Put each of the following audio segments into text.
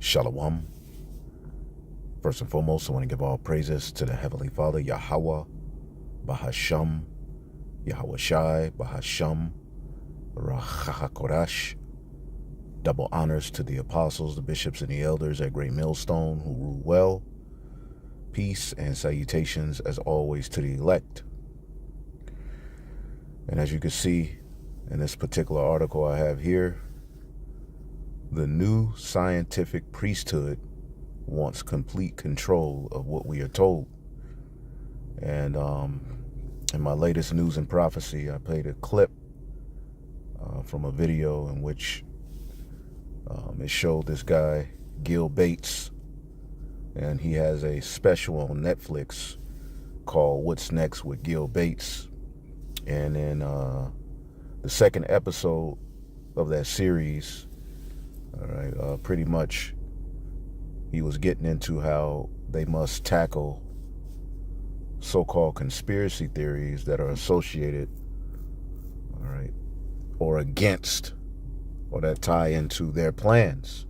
Shalom. First and foremost, I want to give all praises to the Heavenly Father, Yahweh, Bahasham, Yahweh Shai, Bahasham, Rachahakorash. Double honors to the apostles, the bishops, and the elders at Great Millstone who rule well. Peace and salutations, as always, to the elect. And as you can see in this particular article I have here, the new scientific priesthood wants complete control of what we are told. And in my latest news and prophecy, I played a clip from a video in which it showed this guy, Gil Bates, and he has a special on Netflix called What's Next with Gil Bates. And in the second episode of that series, pretty much he was getting into how they must tackle so-called conspiracy theories that are associated, or against, or that tie into their plans,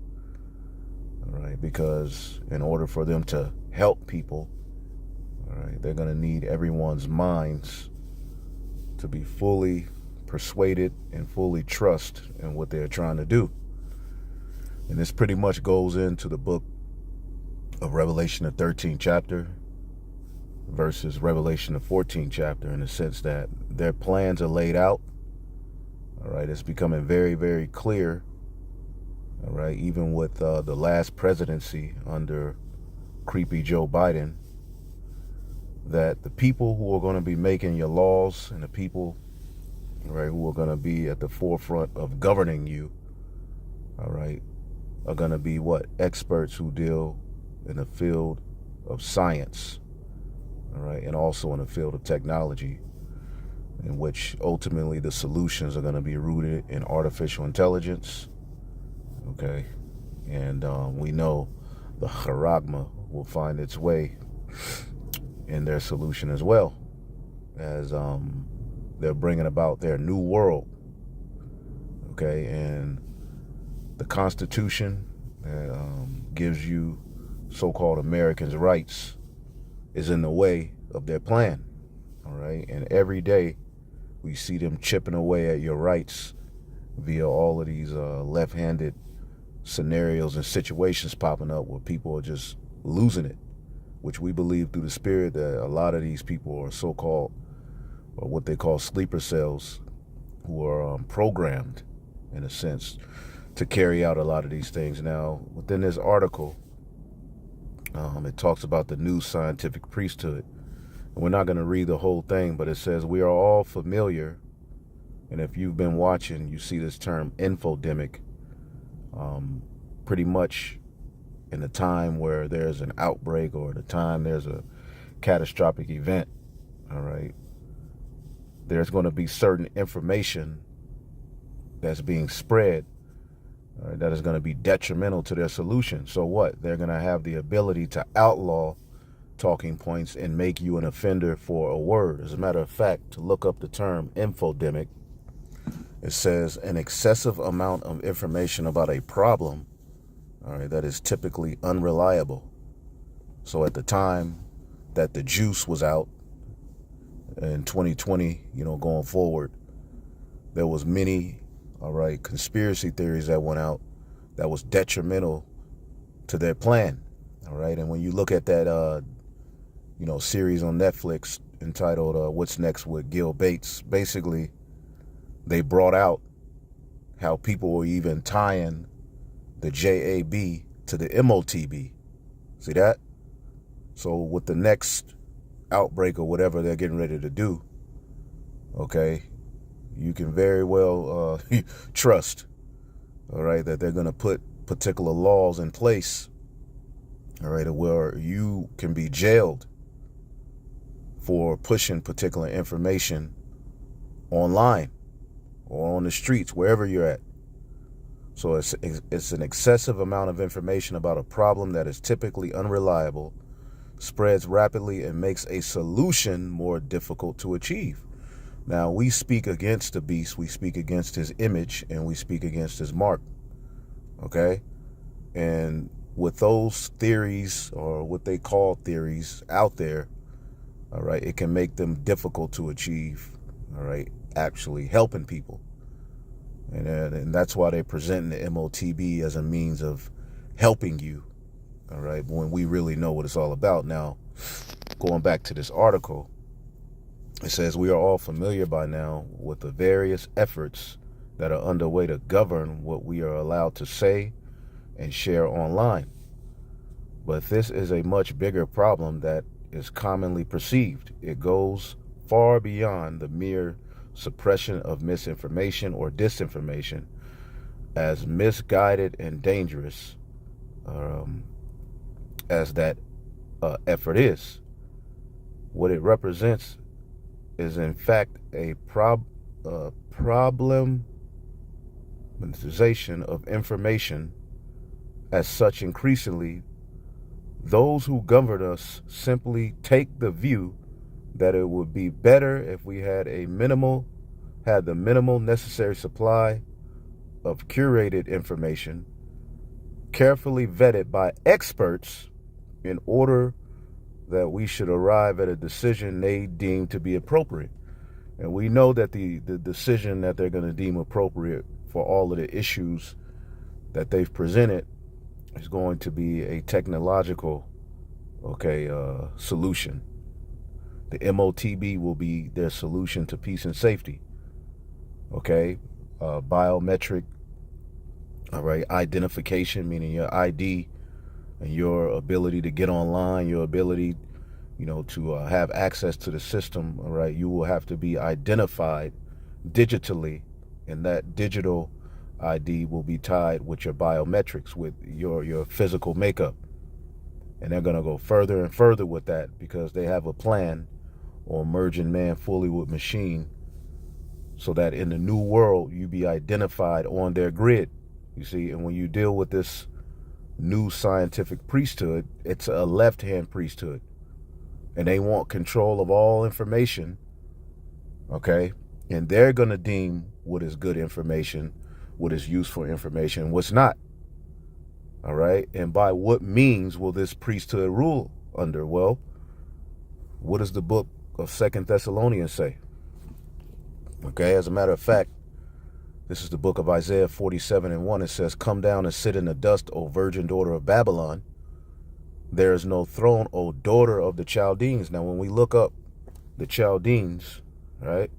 because in order for them to help people, they're going to need everyone's minds to be fully persuaded and fully trust in what they're trying to do. And this pretty much goes into the book of Revelation, the 13th chapter, versus Revelation, the 14th chapter, in the sense that their plans are laid out. It's becoming very, very clear. Even with the last presidency under creepy Joe Biden, that the people who are going to be making your laws and the people, who are going to be at the forefront of governing you, are going to be what? Experts who deal in the field of science, and also in the field of technology, in which ultimately the solutions are going to be rooted in artificial intelligence, and we know the charagma will find its way in their solution as well, as they're bringing about their new world, and the Constitution gives you so-called Americans' rights is in the way of their plan, and every day we see them chipping away at your rights via all of these left-handed scenarios and situations popping up where people are just losing it, which we believe through the spirit that a lot of these people are so-called, or what they call sleeper cells, who are programmed, in a sense, to carry out a lot of these things. Now, within this article, it talks about the new scientific priesthood. And we're not going to read the whole thing, but it says, we are all familiar, and if you've been watching, you see this term infodemic, pretty much in the time where there's an outbreak or the time there's a catastrophic event, there's going to be certain information that's being spread that is going to be detrimental to their solution. So what? They're going to have the ability to outlaw talking points and make you an offender for a word. As a matter of fact, to look up the term infodemic, it says an excessive amount of information about a problem, that is typically unreliable. So at the time that the juice was out in 2020, going forward, there was many, conspiracy theories that went out that was detrimental to their plan, And when you look at that, series on Netflix entitled What's Next with Gil Bates, basically they brought out how people were even tying the JAB to the MOTB. See that? So with the next outbreak or whatever they're getting ready to do, you can very well trust, that they're going to put particular laws in place, where you can be jailed for pushing particular information online or on the streets, wherever you're at. So it's an excessive amount of information about a problem that is typically unreliable, spreads rapidly, and makes a solution more difficult to achieve. Now, we speak against the beast, we speak against his image, and we speak against his mark, And with those theories, or what they call theories, out there, all right, it can make them difficult to achieve, all right, actually helping people. And that's why they're presenting the MOTB as a means of helping you, all right, when we really know what it's all about. Now, going back to this article, it says we are all familiar by now with the various efforts that are underway to govern what we are allowed to say and share online. But this is a much bigger problem that is commonly perceived. It goes far beyond the mere suppression of misinformation or disinformation, as misguided and dangerous as that effort is. What it represents is in fact a problematization of information. As such, increasingly, those who govern us simply take the view that it would be better if we had the minimal necessary supply of curated information, carefully vetted by experts, in order that we should arrive at a decision they deem to be appropriate. And we know that the decision that they're going to deem appropriate for all of the issues that they've presented is going to be a technological, solution. The MOTB will be their solution to peace and safety. Biometric, all right, identification, meaning your ID and your ability to get online, your ability, to have access to the system, all right. You will have to be identified digitally, and that digital ID will be tied with your biometrics, with your physical makeup. And they're going to go further and further with that, because they have a plan on merging man fully with machine, so that in the new world you be identified on their grid. You see, and when you deal with this new scientific priesthood, it's a left-hand priesthood, and they want control of all information, okay? And they're going to deem what is good information, what is useful information, what's not, all right? And by what means will this priesthood rule under? Well, what does the book of 2 Thessalonians say? Okay, as a matter of fact, this is the book of Isaiah 47:1. It says, "Come down and sit in the dust, O virgin daughter of Babylon. There is no throne, O daughter of the Chaldeans." Now, when we look up the Chaldeans, right,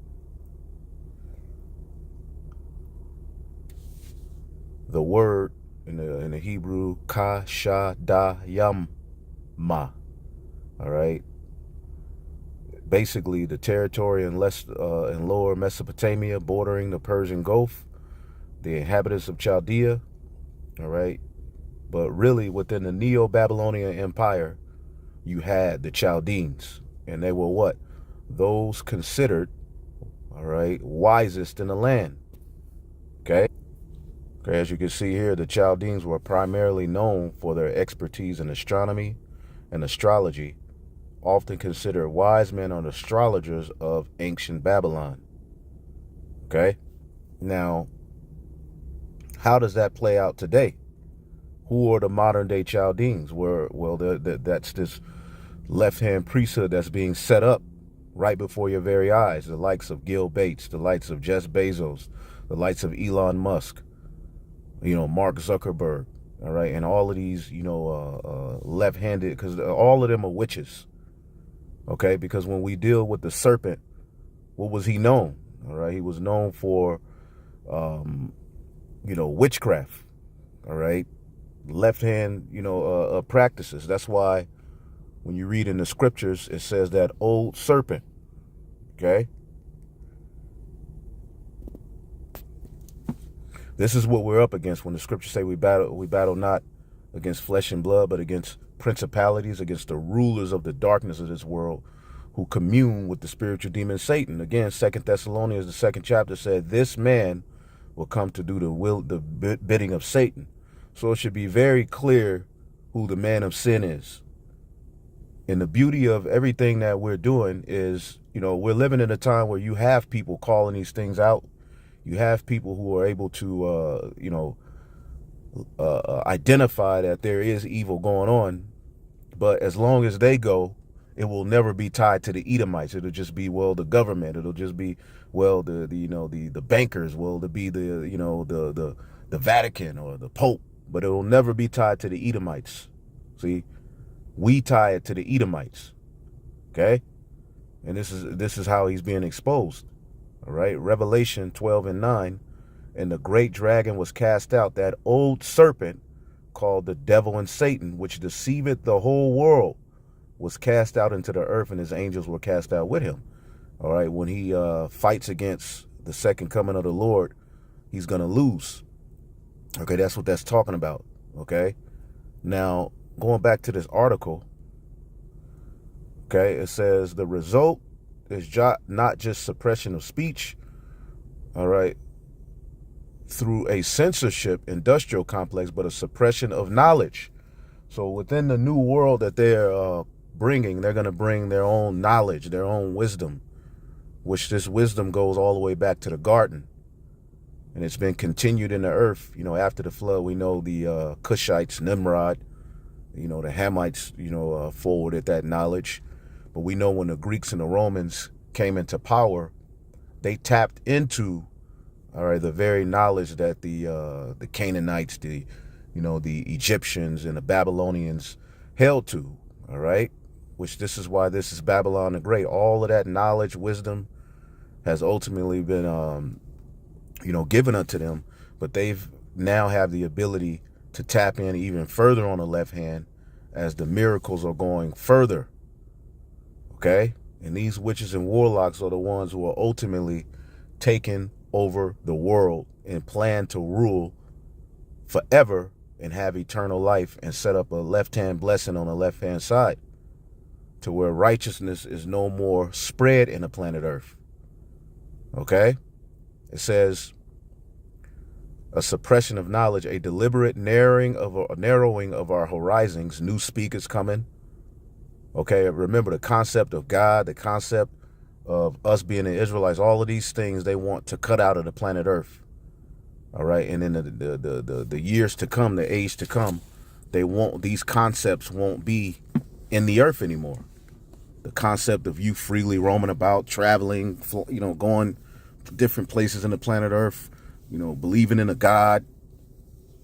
the word in the Hebrew, ka-sha-da-yam-ma, all right, basically the territory in lower Mesopotamia, bordering the Persian Gulf, the inhabitants of Chaldea, all right. But really, within the Neo-Babylonian Empire, you had the Chaldeans, and they were what? Those considered, all right, wisest in the land. Okay, as you can see here, the Chaldeans were primarily known for their expertise in astronomy and astrology, often considered wise men or astrologers of ancient Babylon. Okay, now, how does that play out today? Who are the modern day Chaldeans? That's this left-hand priesthood that's being set up right before your very eyes. The likes of Gil Bates, the likes of Jeff Bezos, the likes of Elon Musk, Mark Zuckerberg, all right, and all of these, left-handed, because all of them are witches. Okay, because when we deal with the serpent, what was he known? All right, he was known for, witchcraft. All right, left hand, practices. That's why when you read in the scriptures, it says that old serpent. Okay, this is what we're up against when the scriptures say we battle not against flesh and blood, but against principalities, against the rulers of the darkness of this world, who commune with the spiritual demon Satan. Again, 2 Thessalonians, the 2nd chapter, said this man will come to do the bidding of Satan. So it should be very clear who the man of sin is. And the beauty of everything that we're doing is, we're living in a time where you have people calling these things out. You have people who are able to, identify that there is evil going on. But as long as they go, it will never be tied to the Edomites. It'll just be, well, the government. It'll just be, well, the bankers. Will it be the Vatican or the Pope? But it will never be tied to the Edomites. See, we tie it to the Edomites. Okay, and this is how he's being exposed. All right, Revelation 12:9, and the great dragon was cast out, that old serpent called the devil and Satan, which deceiveth the whole world, was cast out into the earth, and his angels were cast out with him. All right, when he fights against the second coming of the Lord, he's going to lose. Okay, that's what that's talking about. Okay, now going back to this article, okay, it says the result is not just suppression of speech, all right, through a censorship industrial complex, but a suppression of knowledge. So within the new world that they're bringing, they're going to bring their own knowledge, their own wisdom, which this wisdom goes all the way back to the garden. And it's been continued in the earth. You know, after the flood, we know the Cushites, Nimrod, the Hamites, forwarded that knowledge. But we know when the Greeks and the Romans came into power, they tapped into, all right, the very knowledge that the Canaanites, the Egyptians and the Babylonians held to, all right, which this is why this is Babylon the Great. All of that knowledge, wisdom has ultimately been, given unto them, but they've now have the ability to tap in even further on the left hand as the miracles are going further. Okay, and these witches and warlocks are the ones who are ultimately taking over the world and plan to rule forever and have eternal life and set up a left-hand blessing on the left-hand side to where righteousness is no more spread in the planet Earth. Okay, it says a suppression of knowledge, a deliberate narrowing of our horizons. New speakers coming. Okay, remember the concept of God, the concept of us being the Israelites, all of these things they want to cut out of the planet Earth. All right, and in the years to come, the age to come, these concepts won't be in the earth anymore. The concept of you freely roaming about, traveling, going to different places in the planet Earth, believing in a God,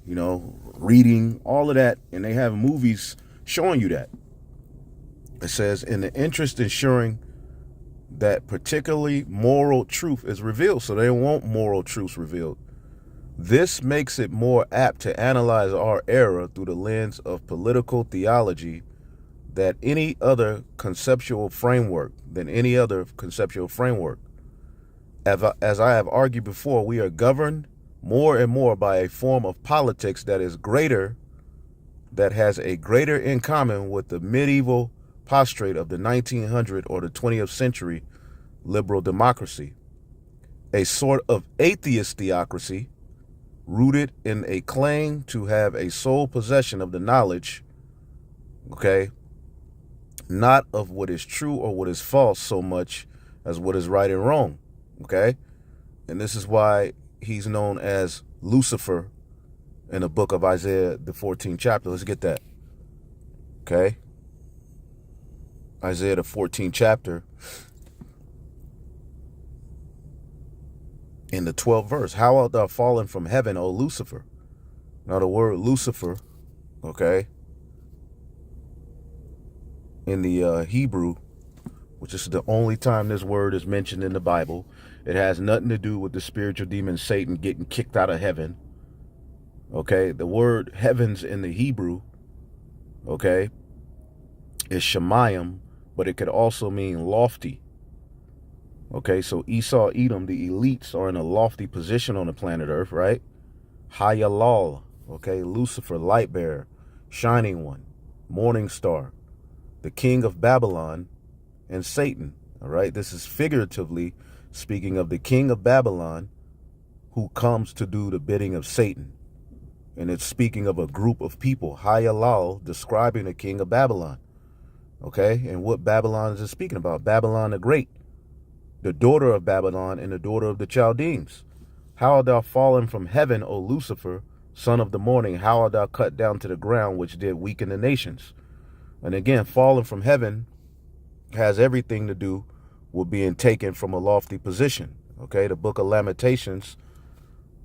reading, all of that, and they have movies showing you that. It says, in the interest ensuring that particularly moral truth is revealed. So they want moral truths revealed. This makes it more apt to analyze our era through the lens of political theology than any other conceptual framework. As I have argued before, we are governed more and more by a form of politics that has a greater in common with the medieval prostrate of the 1900 or the 20th century liberal democracy, a sort of atheist theocracy rooted in a claim to have a sole possession of the knowledge, okay, not of what is true or what is false so much as what is right and wrong, okay? And this is why he's known as Lucifer in the book of Isaiah, the 14th chapter. Let's get that, okay? Isaiah, the 14th chapter, in the 12th verse. How art thou fallen from heaven, O Lucifer? Now the word Lucifer, okay, in the Hebrew, which is the only time this word is mentioned in the Bible, it has nothing to do with the spiritual demon Satan getting kicked out of heaven. Okay, the word heavens in the Hebrew, okay, is Shemayim, but it could also mean lofty. Okay, so Esau, Edom, the elites are in a lofty position on the planet Earth, right? Hayalal, okay, Lucifer, light bearer, shining one, morning star, the king of Babylon, and Satan, all right? This is figuratively speaking of the king of Babylon who comes to do the bidding of Satan. And it's speaking of a group of people, Hayalal, describing the king of Babylon. Okay, and what Babylon is it speaking about? Babylon the Great, the daughter of Babylon and the daughter of the Chaldeans. How art thou fallen from heaven, O Lucifer, Son of the morning, how art thou cut down to the ground, which did weaken the nations? And again, falling from heaven has everything to do with being taken from a lofty position. Okay, the book of Lamentations,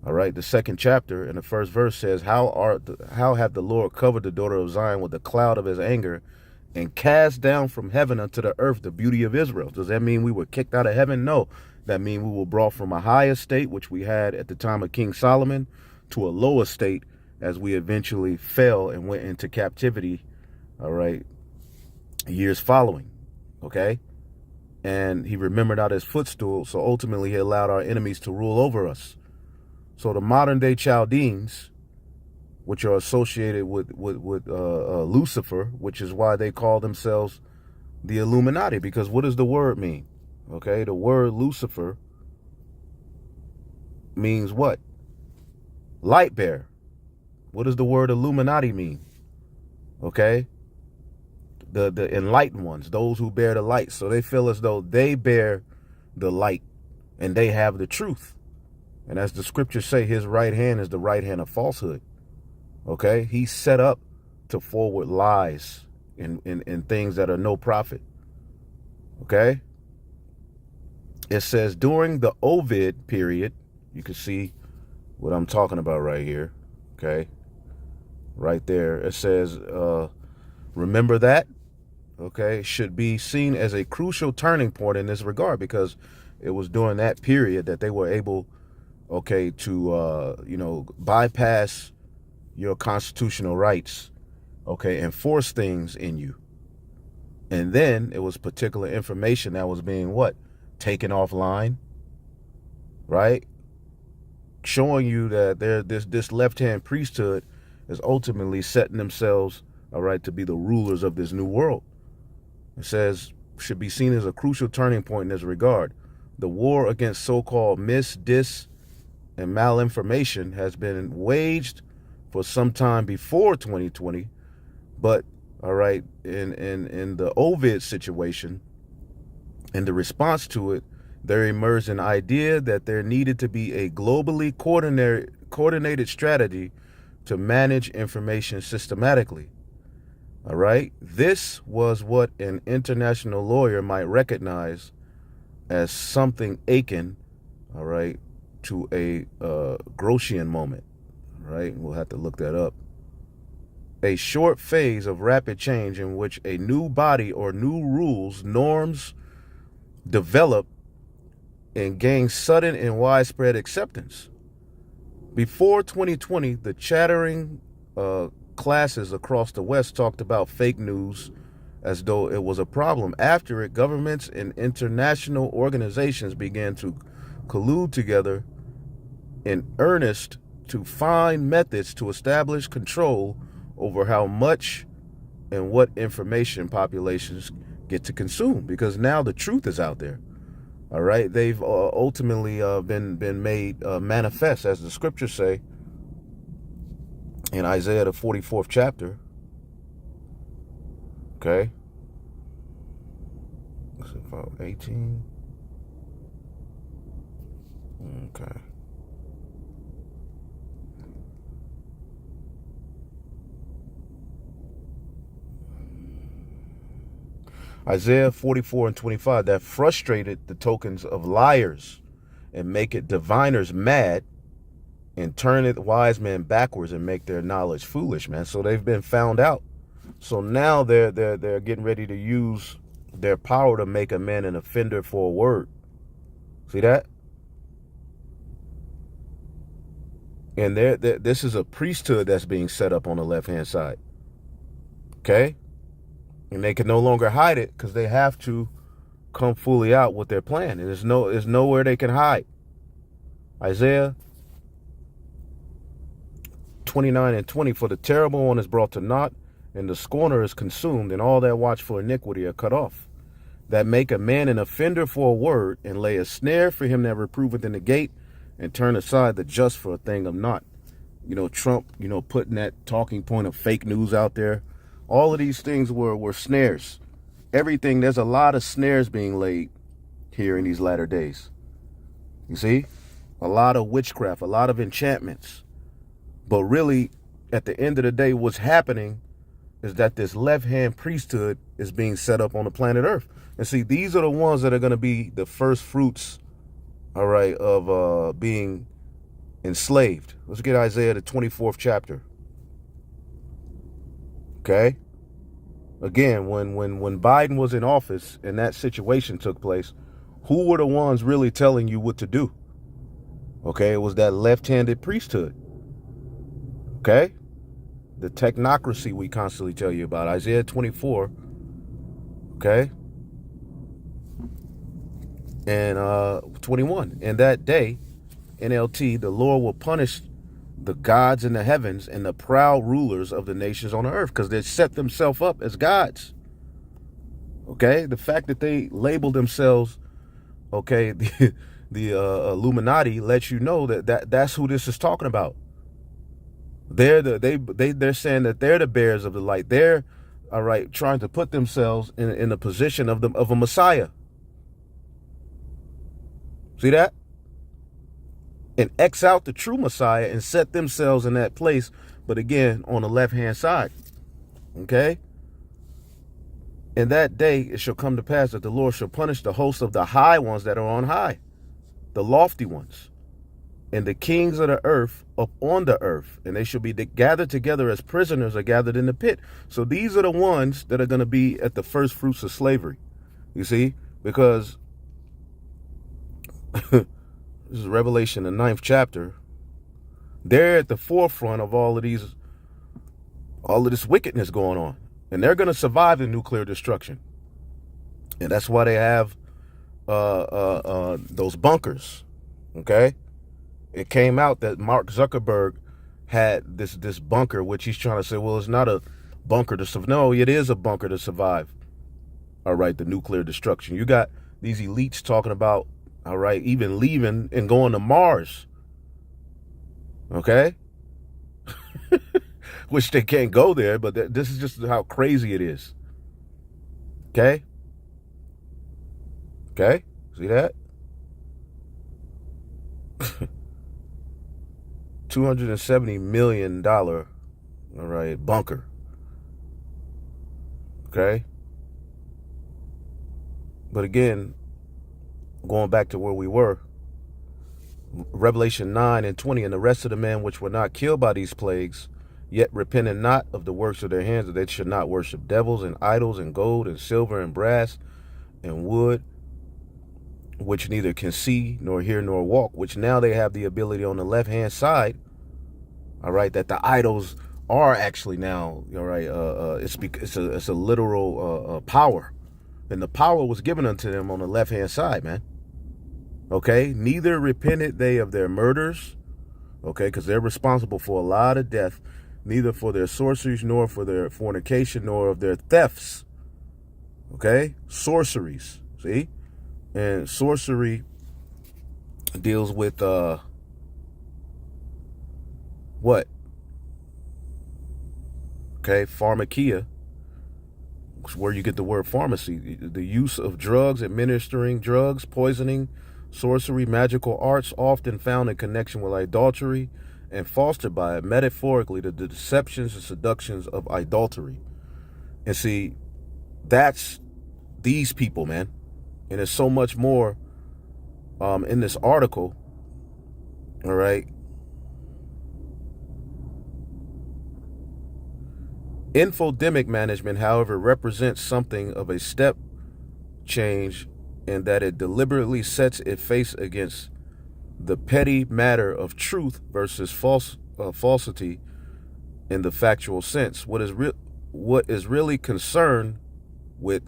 all right, the 2nd chapter and the 1st verse says, how hath the Lord covered the daughter of Zion with the cloud of his anger, and cast down from heaven unto the earth the beauty of Israel? Does that mean we were kicked out of heaven? No. That means we were brought from a high estate, which we had at the time of King Solomon, to a low estate as we eventually fell and went into captivity, all right, years following, okay? And he remembered not his footstool, so ultimately he allowed our enemies to rule over us. So the modern day Chaldeans, which are associated with Lucifer, which is why they call themselves the Illuminati, because what does the word mean? Okay, the word Lucifer means what? Light bearer. What does the word Illuminati mean? Okay, the enlightened ones, those who bear the light. So they feel as though they bear the light and they have the truth. And as the scriptures say, his right hand is the right hand of falsehood. Okay, he's set up to forward lies in things that are no profit. Okay, it says during the Ovid period, you can see what I'm talking about right here. Okay, right there, it says, remember that, okay, should be seen as a crucial turning point in this regard, because it was during that period that they were able, okay, to, bypass your constitutional rights, okay, and force things in you. And then it was particular information that was being what? Taken offline, right? Showing you that this left-hand priesthood is ultimately setting themselves, all right, to be the rulers of this new world. It says, should be seen as a crucial turning point in this regard. The war against so-called dis, and malinformation has been waged for some time before 2020, but all right, in the Ovid situation, in the response to it, there emerged an idea that there needed to be a globally coordinated strategy to manage information systematically. All right, this was what an international lawyer might recognize as something akin, all right, to a Grotian moment. All right, we'll have to look that up. A short phase of rapid change in which a new body or new rules, norms develop and gain sudden and widespread acceptance. Before 2020, the chattering classes across the West talked about fake news as though it was a problem. After it, governments and international organizations began to collude together in earnest to find methods to establish control over how much and what information populations get to consume, because now the truth is out there. All right, they've ultimately been made manifest, as the scriptures say in Isaiah the 44th chapter. Okay, is it about 18? Okay. Isaiah 44 and 25, that frustrated the tokens of liars and make it diviners mad and turn it wise men backwards and make their knowledge foolish, man. So they've been found out. So now they're getting ready to use their power to make a man an offender for a word. See that? And this is a priesthood that's being set up on the left-hand side. Okay? And they can no longer hide it because they have to come fully out with their plan. And there's nowhere they can hide. Isaiah 29 and 20, for the terrible one is brought to naught, and the scorner is consumed, and all that watch for iniquity are cut off. That make a man an offender for a word, and lay a snare for him that reproveth in the gate, and turn aside the just for a thing of naught. Trump, putting that talking point of fake news out there. All of these things were snares. Everything, there's a lot of snares being laid here in these latter days. You see? A lot of witchcraft, a lot of enchantments But really, at the end of the day, what's happening is that this left-hand priesthood is being set up on the planet Earth. And see, these are the ones that are going to be the first fruits, all right, of being enslaved. Let's get Isaiah, the 24th chapter. Okay? Again, when Biden was in office and that situation took place, who were the ones really telling you what to do? Okay, it was that left-handed priesthood. Okay? The technocracy we constantly tell you about. Isaiah 24. Okay? And 21. In that day, NLT, the Lord will punish the gods in the heavens and the proud rulers of the nations on the earth, because they set themselves up as gods. Okay? The fact that they label themselves, okay, the Illuminati lets you know that's who this is talking about. They're saying that they're the bearers of the light. They're, all right, trying to put themselves in a position of a Messiah. See that? And X out the true Messiah and set themselves in that place, but again, on the left-hand side. Okay? In that day, it shall come to pass that the Lord shall punish the host of the high ones that are on high, the lofty ones, and the kings of the earth up on the earth, and they shall be gathered together as prisoners are gathered in the pit. So these are the ones that are going to be at the first fruits of slavery. You see? Because this is Revelation, the 9th chapter. They're at the forefront of all of this wickedness going on. And they're going to survive the nuclear destruction. And that's why they have those bunkers. Okay? It came out that Mark Zuckerberg had this bunker, which he's trying to say, well, it's not a bunker to survive. No, it is a bunker to survive. All right, the nuclear destruction. You got these elites talking about, all right, even leaving and going to Mars. Okay? Which they can't go there, but this is just how crazy it is. Okay? Okay? See that? $270 million, all right, bunker. Okay? But again, going back to where we were, Revelation 9 and 20, and the rest of the men which were not killed by these plagues, yet repented not of the works of their hands, that they should not worship devils and idols and gold and silver and brass and wood, which neither can see nor hear nor walk, which now they have the ability on the left-hand side, all right, that the idols are actually now, all right, it's a literal power. And the power was given unto them on the left-hand side, man. Okay? Neither repented they of their murders, okay, because they're responsible for a lot of death, neither for their sorceries, nor for their fornication, nor of their thefts. Okay? Sorceries, see? And sorcery deals with, what? Okay, pharmakia, where you get the word pharmacy, the use of drugs, administering drugs, poisoning, sorcery, magical arts, often found in connection with idolatry, and fostered by it, metaphorically, the deceptions and seductions of idolatry. And see, that's these people, man. And there's so much more in this article, all right? Infodemic management, however, represents something of a step change in that it deliberately sets its face against the petty matter of truth versus falsity in the factual sense. What it is really concerned with,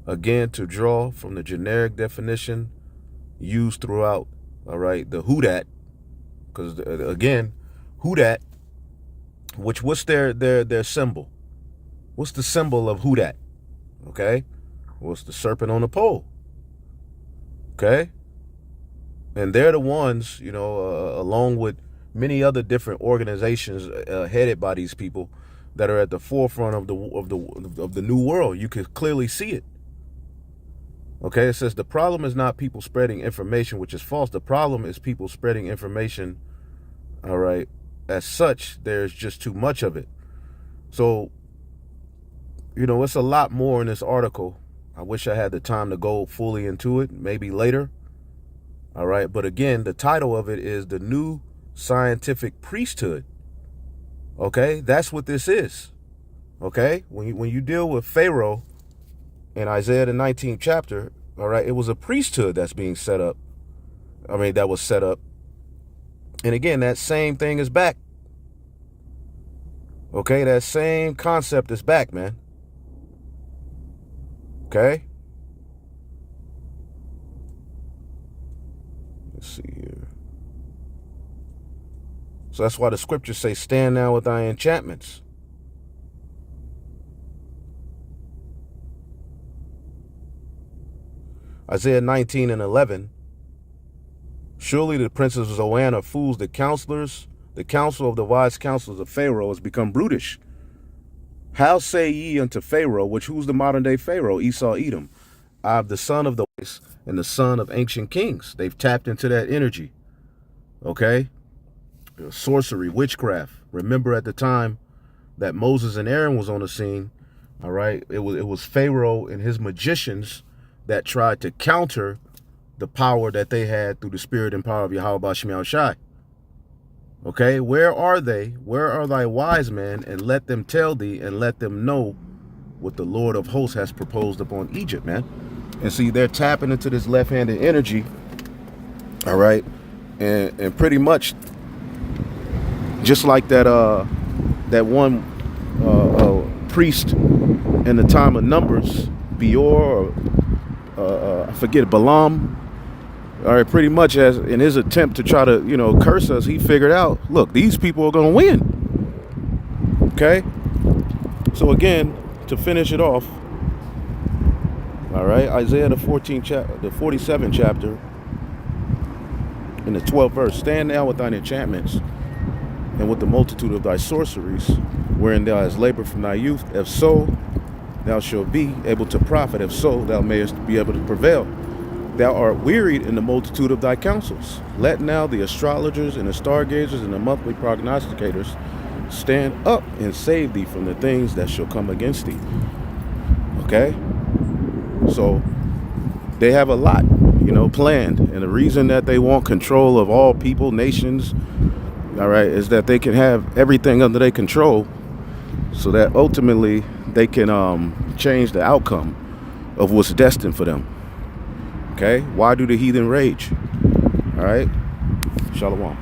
again, to draw from the generic definition used throughout, all right, the who dat, because again, who dat, which what's their symbol? What's the symbol of who dat? Okay? Well, it's the serpent on the pole. Okay? And they're the ones, you know, along with many other different organizations headed by these people that are at the forefront of the new world. You can clearly see it. Okay? It says the problem is not people spreading information which is false. The problem is people spreading information All right. As such, there's just too much of it. So, it's a lot more in this article. I wish I had the time to go fully into it, maybe later. All right. But again, the title of it is The New Scientific Priesthood. Okay. That's what this is. Okay. When you deal with Pharaoh in Isaiah, the 19th chapter, all right, it was a priesthood that's being set up. That was set up. And again, that same thing is back. Okay. That same concept is back, man. Okay. Let's see here. So that's why the scriptures say, stand now with thy enchantments. Isaiah 19 and 11. Surely the princes of Zoan are fools, the counselors, the counsel of the wise counselors of Pharaoh has become brutish. How say ye unto Pharaoh, who's the modern day Pharaoh, Esau, Edom? I am the son of the wise and the son of ancient kings. They've tapped into that energy. Okay? Sorcery, witchcraft. Remember at the time that Moses and Aaron was on the scene, all right, it was Pharaoh and his magicians that tried to counter the power that they had through the spirit and power of Yahweh Bashim Shai. Okay, where are they? Where are thy wise men? And let them tell thee and let them know what the Lord of hosts has proposed upon Egypt, man. And see, they're tapping into this left-handed energy, all right, and pretty much just like that one priest in the time of Numbers, Beor, I forget, Balaam. All right, pretty much as in his attempt to try to, curse us, he figured out, look, these people are going to win. Okay? So again, to finish it off, all right, Isaiah the 47th chapter, in the 12th verse, stand now with thine enchantments and with the multitude of thy sorceries, wherein thou hast labored from thy youth. If so, thou shalt be able to profit. If so, thou mayest be able to prevail. Thou art wearied in the multitude of thy counsels. Let now the astrologers and the stargazers and the monthly prognosticators stand up and save thee from the things that shall come against thee. Okay? So they have a lot, planned. And the reason that they want control of all people, nations, all right, is that they can have everything under their control so that ultimately they can change the outcome of what's destined for them. Okay? Why do the heathen rage? All right? Shalom.